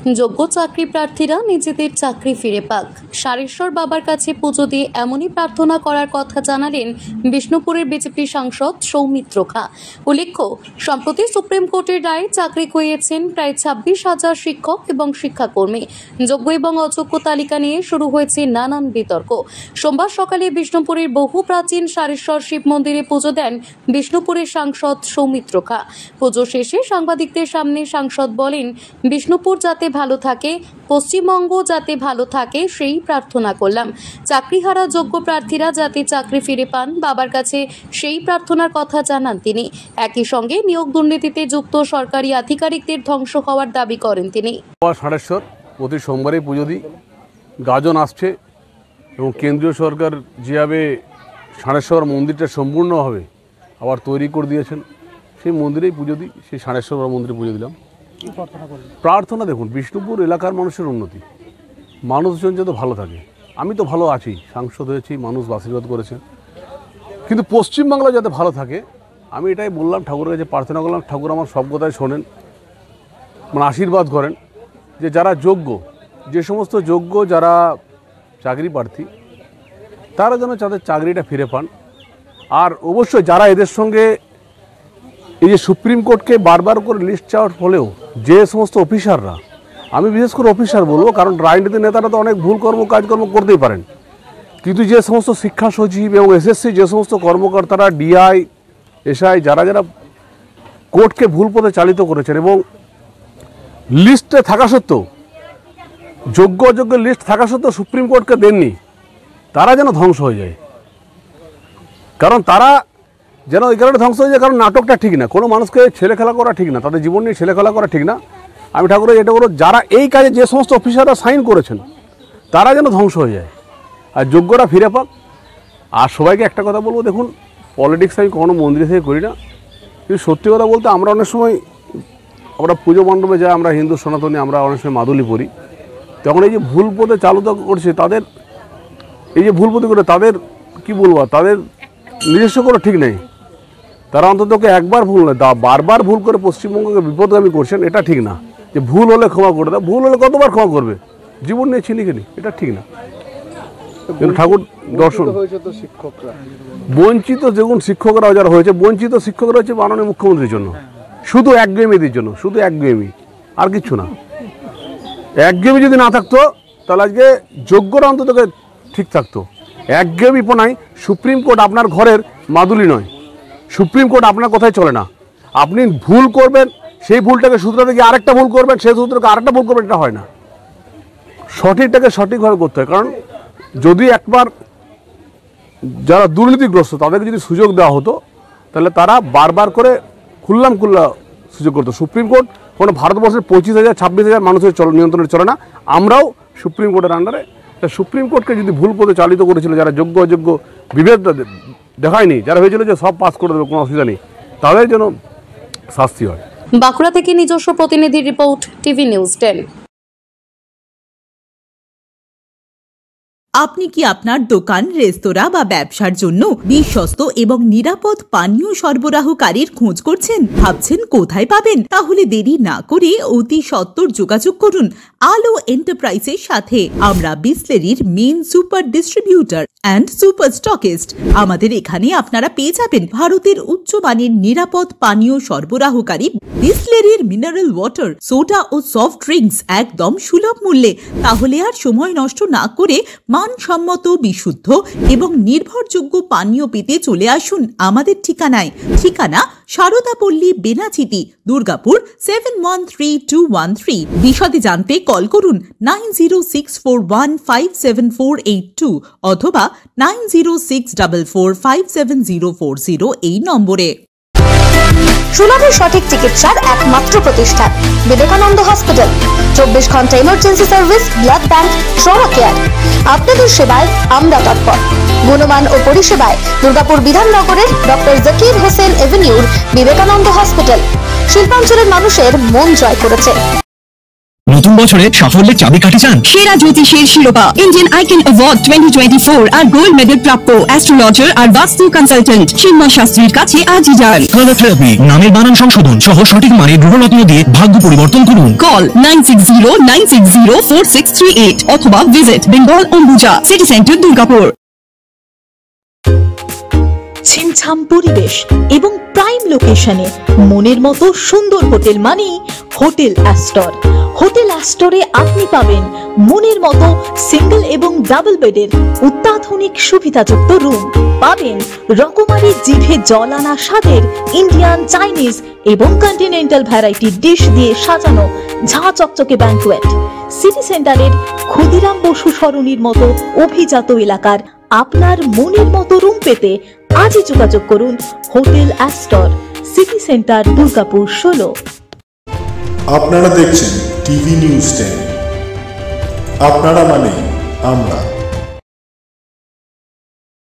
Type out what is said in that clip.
যোগ্য চাকরি প্রার্থীরা নিজেদের চাকরি ফিরে পাক। সারেশ্বর বাবার কাছে পুজো দিয়ে এমনই প্রার্থনা করার কথা জানালেন বিষ্ণুপুরের বিজেপি সাংসদ সৌমিত্র খা। উল্লেখ্য, সম্প্রতি সুপ্রিম কোর্টের রায়ে চাকরি খুইয়েছেন প্রায় 26,000 শিক্ষক এবং শিক্ষাকর্মী। যোগ্য এবং অযোগ্য তালিকা নিয়ে শুরু হয়েছে নানান বিতর্ক। সোমবার সকালে বিষ্ণুপুরের বহু প্রাচীন সারেশ্বর শিব মন্দিরে পুজো দেন বিষ্ণুপুরের সাংসদ সৌমিত্র খা। পুজো শেষে সাংবাদিকদের সামনে সাংসদ বলেন, বিষ্ণুপুর যাতে ভালো থাকে, পশ্চিমবঙ্গ যাতে ভালো থাকে সেই প্রার্থনা করলাম। চাকরিহারা যোগ্য প্রার্থীরা যাতে চাকরি ফিরে পান, বাবার কাছে সেই প্রার্থনার কথা জানান তিনি। একই সঙ্গে নিয়োগ দুর্নীতিতে যুক্ত সরকারি আধিকারিকদের ধ্বংস হওয়ার দাবি করেন তিনি। সারেশ্বর প্রতি সোমবারে পুজো দিই, গাজন আসছে এবং কেন্দ্রীয় সরকার যেভাবে সারেশ্বর মন্দিরটা সম্পূর্ণভাবে আবার তৈরি করে দিয়েছেন, সেই মন্দিরেই পুজো দিই। সেই সারেশ্বর মন্দিরে পুজো দিলাম। প্রার্থনা দেখুন, বিষ্ণুপুর এলাকার মানুষের উন্নতি, মানুষজন যাতে ভালো থাকে। আমি তো ভালো আছি, সাংসদ হয়েছি, মানুষ আশীর্বাদ করেছেন, কিন্তু পশ্চিমবাংলা যাতে ভালো থাকে আমি এটাই বললাম, ঠাকুরের কাছে প্রার্থনা করলাম। ঠাকুর আমার সব কথাই শোনেন, মানে আশীর্বাদ করেন যে যারা যোগ্য, যে সমস্ত যোগ্য যারা চাকরি প্রার্থী, তারা যেন তাদের চাকরিটা ফিরে পান। আর অবশ্যই যারা এদের সঙ্গে এই যে সুপ্রিম কোর্টকে বারবার করে লিস্ট চাওয়ার ফলেও যে সমস্ত অফিসাররা, আমি বিশেষ করে অফিসার বলবো, কারণ রাজনীতি নেতারা তো অনেক ভুল কাজকর্ম করতেই পারেন, কিন্তু যে সমস্ত শিক্ষা সচিব এবং এসএসসি যে সমস্ত কর্মকর্তারা, ডিআই, এসআই, যারা যারা কোর্টকে ভুল পথে চালিত করেছেন এবং লিস্টে থাকা সত্ত্বেও, যোগ্য অযোগ্য লিস্ট থাকা সত্ত্বেও সুপ্রিম কোর্টকে দেননি, তারা যেন ধ্বংস হয়ে যায়। কারণ তারা যেন এই কারণে ধ্বংস হয়ে যায়, কারণ নাটকটা ঠিক না, কোনো মানুষকে ছেলে খেলা করা ঠিক না, তাদের জীবন নিয়ে ছেলে খেলা করা ঠিক না। আমি ঠাকুরের এটা বলবো, যারা এই কাজে যে সমস্ত অফিসাররা সাইন করেছেন তারা যেন ধ্বংস হয়ে যায় আর যোগ্যরা ফিরে পাক। আর সবাইকে একটা কথা বলবো, দেখুন, পলিটিক্স আমি কোনো মন্দির থেকে করি না, কিন্তু সত্যি কথা বলতে আমরা অনেক সময় আমরা পুজো মণ্ডপে যাই, আমরা হিন্দু সনাতনী, আমরা অনেক সময় মাদুলি পড়ি, তখন এই যে ভুল পথে চালিত করছে তাদের, এই যে ভুল পথে করে তাদের কি বলবো, তাদের নিজস্ব কোনো ঠিক নেই। তারা অন্ততকে একবার ভুল নয়, বারবার ভুল করে পশ্চিমবঙ্গকে বিপদগামী করছেন, এটা ঠিক না। যে ভুল হলে ক্ষমা করে দেয়, ভুল হলে কতবার ক্ষমা করবে, জীবন নিয়ে ছিনিখিনি, এটা ঠিক না। কিন্তু ঠাকুর দর্শন বঞ্চিত, যেমন শিক্ষকরা যারা হয়েছে, বঞ্চিত শিক্ষকরা হচ্ছে মাননীয় মুখ্যমন্ত্রীর জন্য, শুধু একগুয়েমিদের জন্য, শুধু একগুয়েমি, আর কিছু না। একগুয়েমি যদি না থাকতো তাহলে আজকে যোগ্যরা অন্তত ঠিক থাকতো। একগুয়েমিপনায় সুপ্রিম কোর্ট আপনার ঘরের মাদুলি নয়, সুপ্রিম কোর্ট আপনার কথাই চলে না। আপনি ভুল করবেন, সেই ভুলটাকে শুধরাতে গিয়ে আরেকটা ভুল করবেন, সেই সূত্রকে আরেকটা ভুল করবেন, এটা হয় না। সঠিকটাকে সঠিকভাবে করতে হয়। কারণ যদি একবার যারা দুর্নীতিগ্রস্ত তাদেরকে যদি সুযোগ দেওয়া হতো, তাহলে তারা বারবার করে খুল্লা সুযোগ করতো। সুপ্রিম কোর্ট কোনো ভারতবর্ষের 25,000 26,000 মানুষের নিয়ন্ত্রণে চলে না, আমরাও সুপ্রিম কোর্টের আন্ডারে। সুপ্রিম কোর্টকে যদি ভুল পথে চালিত করেছিল, যারা যোগ্য অযোগ্য বিভেদটা দেখায়নি, যারা হয়েছিল যে সব পাস করে দেবে, কোনো অসুবিধা নেই, তাদের যেন শাস্তি হয়। বাঁকুড়া থেকে নিজস্ব প্রতিনিধি রিপোর্ট, টিভি নিউজ 10। আপনি কি আপনার দোকান, রেস্তোরাঁ বা ব্যবসার জন্য বিশ্বস্ত এবং নিরাপদ পানীয় সরবরাহকারীর খোঁজ করছেন? ভাবছেন কোথায় পাবেন? তাহলে দেরি না করে অতি সত্বর যোগাযোগ করুন আলো এন্টারপ্রাইজের সাথে। আমরা বিসলেরির main super distributor and super stockist. আমাদের এখানে আপনারা পেয়ে যাবেন ভারতের উচ্চমানের নিরাপদ পানীয় সরবরাহকারী বিসলেরির মিনারেল ওয়াটার, সোডা ও সফট ড্রিঙ্কস একদম সুলভ মূল্যে। তাহলে আর সময় নষ্ট না করে মানসম্মত, বিশুদ্ধ এবং নির্ভরযোগ্য পানীয় পেতে চলে আসুন আমাদের ঠিকানায়। ঠিকানা সারদাপল্লী, বেনাচিতি, দুর্গাপুর 713213। বিশদে জানতে কল করুন 9064157482 অথবা 9064457040 এই নম্বরে। সুলভে সঠিক চিকিৎসার একমাত্র প্রতিষ্ঠান বিবেকানন্দ হসপিটাল। 24 ঘন্টা emergency service, blood bank, trauma care. আপনাদের সেবায় আমরা তৎপর। গুণমান ও পরিষেবায় দুর্গাপুর বিধাননগরের ডক্টর জাকির হোসেন এভিনিউর বিবেকানন্দ হসপিটাল শিল্পাঞ্চলের মানুষের মন জয় করেছে। নতুন বছরে সাফল্যের চাবিকাঠি চান? সেরা জ্যোতিষের শিরোপা, ইন্ডিয়ান আইকন অ্যাওয়ার্ড 2024 আর গোল্ড মেডেল প্রাপ্ত অ্যাস্ট্রোলজার আর বাস্তু কনসালটেন্ট চিন্ময় শাস্ত্রীর কাছে আজই যান। কালার থেরাপি, নামের বানান সংশোধন সহ সঠিক মানের গ্রহরত্ন দিয়ে ভাগ্য পরিবর্তন করুন। কল 9609604638 অথবা visit Bengal Ambuja, city centre, Durgapur. ছিমছাম পরিবেশ এবং প্রাইম লোকেশনে মনের মতো সুন্দর হোটেল মানে হোটেল অ্যাস্টর। হোটেল অ্যাস্টরে আপনি পাবেন মনের মতো সিঙ্গেল এবং ডাবল বেডের অত্যাধুনিক সুবিধাযুক্ত রুম, পাবেন রকমারি জিভে জল আনা স্বাদের ইন্ডিয়ান, চাইনিজ এবং কন্টিনেন্টাল ভ্যারাইটি ডিশ দিয়ে সাজানো ঝাঁ চকচকে ব্যাংকুয়েট। সিটি সেন্টারের ক্ষুদিরাম বসু সরণির মতো অভিজাত এলাকার আপনার মনের মতো রুম পেতে আজই যোগাযোগ করুন hotel Astor, city centre, Durgapur 16। আপনারা দেখছেন টিভি নিউজ 10। আপনারা মানে আমরা।